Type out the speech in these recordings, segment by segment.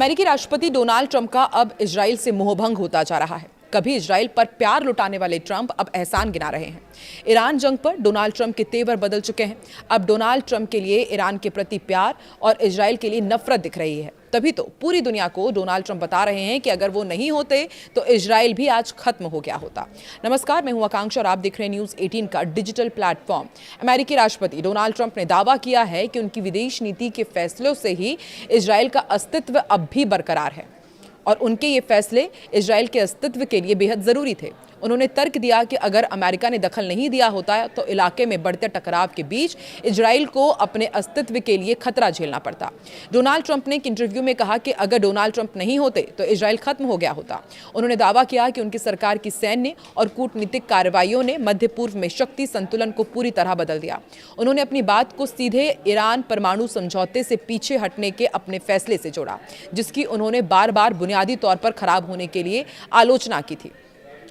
अमेरिकी राष्ट्रपति Donald Trump का अब इजराइल से मोहभंग होता जा रहा है। कभी इजराइल पर प्यार लुटाने वाले ट्रंप अब एहसान गिना रहे हैं। ईरान जंग पर डोनाल्ड ट्रंप के तेवर बदल चुके हैं। अब डोनाल्ड ट्रंप के लिए ईरान के प्रति प्यार और इजराइल के लिए नफरत दिख रही है। तभी तो पूरी दुनिया को डोनाल्ड ट्रंप बता रहे हैं कि अगर वो नहीं होते तो इजराइल भी आज खत्म हो गया होता। नमस्कार, मैं हूं आकांक्षा और आप देख रहे हैं न्यूज़ 18 का डिजिटल प्लेटफॉर्म। अमेरिकी राष्ट्रपति डोनाल्ड ट्रंप ने दावा किया है कि उनकी विदेश नीति के फैसलों से ही इजराइल का अस्तित्व अब भी बरकरार है और उनके ये फैसले इजराइल के अस्तित्व के लिए बेहद जरूरी थे। उन्होंने तर्क दिया कि अगर अमेरिका ने दखल नहीं दिया होता तो इलाके में बढ़ते टकराव के बीच इजराइल को अपने अस्तित्व के लिए खतरा झेलना पड़ता। डोनाल्ड ट्रंप ने एक इंटरव्यू में कहा कि अगर डोनाल्ड ट्रंप नहीं होते तो इजराइल खत्म हो गया होता। उन्होंने दावा किया कि उनकी सरकार की सैन्य और कूटनीतिक कार्रवाइयों ने मध्य पूर्व में शक्ति संतुलन को पूरी तरह बदल दिया। उन्होंने अपनी बात को सीधे ईरान परमाणु समझौते से पीछे हटने के अपने फैसले से जोड़ा, जिसकी उन्होंने बार बार बुनियादी तौर पर खराब होने के लिए आलोचना की थी।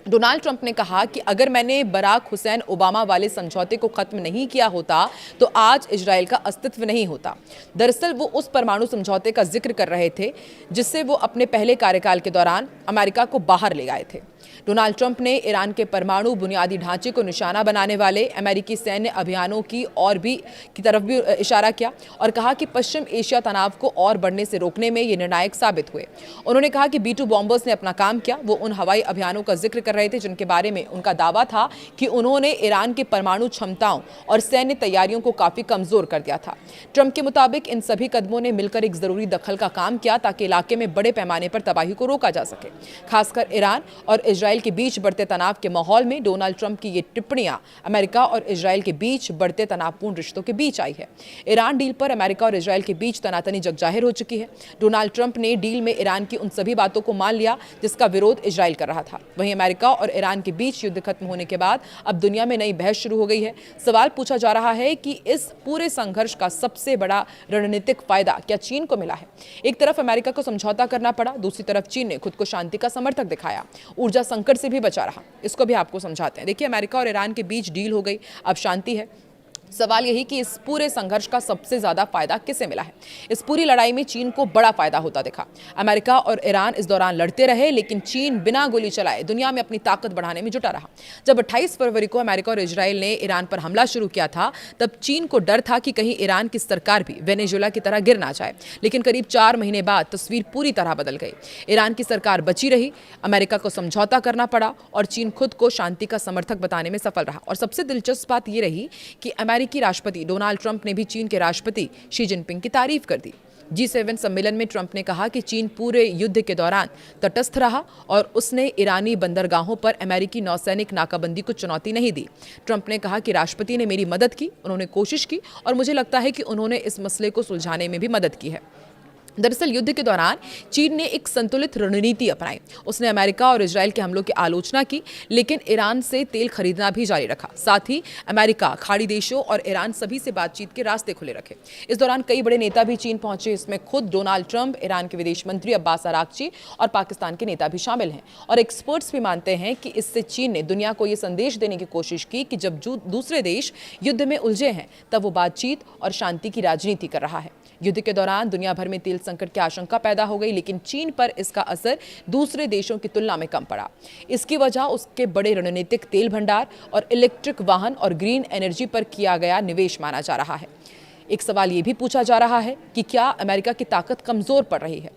डोनाल्ड ट्रंप ने कहा कि अगर मैंने बराक हुसैन ओबामा वाले समझौते को खत्म नहीं किया होता तो आज इजराइल का अस्तित्व नहीं होता। दरअसल वो उस परमाणु समझौते का जिक्र कर रहे थे जिससे वो अपने पहले कार्यकाल के दौरान अमेरिका को बाहर ले आए थे। डोनाल्ड ट्रंप ने ईरान के परमाणु बुनियादी ढांचे को निशाना बनाने वाले अमेरिकी सैन्य अभियानों की तरफ भी इशारा किया और कहा कि पश्चिम एशिया तनाव को और बढ़ने से रोकने में ये निर्णायक साबित हुए। उन्होंने कहा कि B-2 बॉम्बर्स ने अपना काम किया। वो उन हवाई अभियानों का जिक्र कर रहे थे जिनके बारे में उनका दावा था कि उन्होंने ईरान की परमाणु क्षमताओं और सैन्य तैयारियों को काफी कमजोर कर दिया था। ट्रंप के मुताबिक इन सभी कदमों ने मिलकर एक जरूरी दखल का काम किया ताकि इलाके में बड़े पैमाने पर तबाही को रोका जा सके। खासकर ईरान और इजराइल के बीच बढ़ते तनाव के माहौल में डोनाल्ड ट्रंप की ये टिप्पणियां अमेरिका और इजराइल के बीच बढ़ते तनावपूर्ण रिश्तों के बीच आई है। ईरान डील पर अमेरिका और इजराइल के बीच तनातनी जग जाहिर हो चुकी है। डोनाल्ड ट्रंप ने डील में ईरान की उन सभी बातों को मान लिया जिसका विरोध इजराइल कर रहा था। वहीं अमेरिका और ईरान के बीच युद्ध खत्म होने के बाद अब दुनिया में नई बहस शुरू हो गई है। सवाल पूछा जा रहा है कि इस पूरे संघर्ष का सबसे बड़ा रणनीतिक फायदा क्या चीन को मिला है। एक तरफ अमेरिका को समझौता करना पड़ा, दूसरी तरफ चीन ने खुद को शांति का समर्थक दिखाया, ऊर्जा संकट से भी बचा रहा। इसको भी आपको समझाते हैं। देखिए, अमेरिका और ईरान के बीच डील हो गई, अब शांति है। सवाल यही कि इस पूरे संघर्ष का सबसे ज्यादा फायदा किसे मिला है। इस पूरी लड़ाई में चीन को बड़ा फायदा होता दिखा। अमेरिका और ईरान इस दौरान लड़ते रहे लेकिन चीन बिना गोली चलाए दुनिया में अपनी ताकत बढ़ाने में जुटा रहा। जब 28 फरवरी को अमेरिका और इजराइल ने ईरान पर हमला शुरू किया था तब चीन को डर था कि कहीं ईरान की सरकार भी वेनेजुएला की तरह गिर ना जाए। लेकिन करीब 4 महीने बाद तस्वीर पूरी तरह बदल गई। ईरान की सरकार बची रही, अमेरिका को समझौता करना पड़ा और चीन खुद को शांति का समर्थक बताने में सफल रहा। और सबसे दिलचस्प बात यह रही कि अमेरिकी राष्ट्रपति डोनाल्ड ट्रंप ने भी चीन के राष्ट्रपति शी जिनपिंग की तारीफ कर दी। G7 सम्मेलन में ट्रंप ने कहा कि चीन पूरे युद्ध के दौरान तटस्थ रहा और उसने ईरानी बंदरगाहों पर अमेरिकी नौसैनिक नाकाबंदी को चुनौती नहीं दी। ट्रंप ने कहा कि राष्ट्रपति ने मेरी मदद की, उन्होंने कोशिश की और मुझे लगता है कि उन्होंने इस मसले को सुलझाने में भी मदद की है। दरअसल युद्ध के दौरान चीन ने एक संतुलित रणनीति अपनाई। उसने अमेरिका और इजराइल के हमलों की आलोचना की लेकिन ईरान से तेल खरीदना भी जारी रखा। साथ ही अमेरिका, खाड़ी देशों और ईरान सभी से बातचीत के रास्ते खुले रखे। इस दौरान कई बड़े नेता भी चीन पहुंचे। इसमें खुद डोनाल्ड ट्रंप, ईरान के विदेश मंत्री अब्बास अरागची और पाकिस्तान के नेता भी शामिल हैं। और एक्सपर्ट्स भी मानते हैं कि इससे चीन ने दुनिया को ये संदेश देने की कोशिश की कि जब दूसरे देश युद्ध में उलझे हैं तब वो बातचीत और शांति की राजनीति कर रहा है। युद्ध के दौरान दुनिया भर में तेल संकट की आशंका पैदा हो गई लेकिन चीन पर इसका असर दूसरे देशों की तुलना में कम पड़ा। इसकी वजह उसके बड़े रणनीतिक तेल भंडार और इलेक्ट्रिक वाहन और ग्रीन एनर्जी पर किया गया निवेश माना जा रहा है। एक सवाल ये भी पूछा जा रहा है कि क्या अमेरिका की ताकत कमजोर पड़ रही है।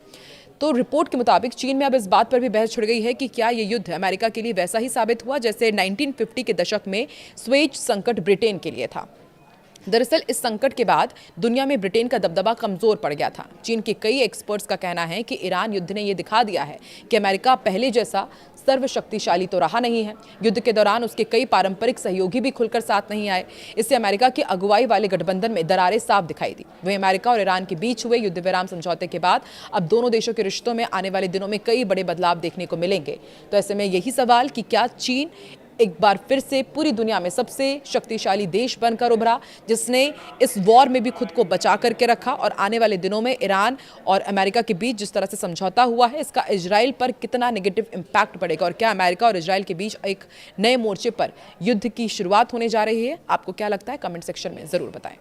तो रिपोर्ट के मुताबिक चीन में अब इस बात पर भी बहस छिड़ गई है कि क्या ये युद्ध अमेरिका के लिए वैसा ही साबित हुआ जैसे 1950 के दशक में स्वेज संकट ब्रिटेन के लिए था। दरअसल इस संकट के बाद दुनिया में ब्रिटेन का दबदबा कमजोर पड़ गया था। चीन के कई एक्सपर्ट्स का कहना है कि ईरान युद्ध ने यह दिखा दिया है कि अमेरिका पहले जैसा सर्वशक्तिशाली तो रहा नहीं है। युद्ध के दौरान उसके कई पारंपरिक सहयोगी भी खुलकर साथ नहीं आए। इससे अमेरिका की अगुवाई वाले गठबंधन में दरारें साफ दिखाई दी। वहीं अमेरिका और ईरान के बीच हुए युद्ध विराम समझौते के बाद अब दोनों देशों के रिश्तों में आने वाले दिनों में कई बड़े बदलाव देखने को मिलेंगे। तो ऐसे में यही सवाल कि क्या चीन एक बार फिर से पूरी दुनिया में सबसे शक्तिशाली देश बनकर उभरा जिसने इस वॉर में भी खुद को बचा करके रखा और आने वाले दिनों में ईरान और अमेरिका के बीच जिस तरह से समझौता हुआ है इसका इजराइल पर कितना नेगेटिव इम्पैक्ट पड़ेगा और क्या अमेरिका और इजराइल के बीच एक नए मोर्चे पर युद्ध की शुरुआत होने जा रही है। आपको क्या लगता है, कमेंट सेक्शन में जरूर बताएं।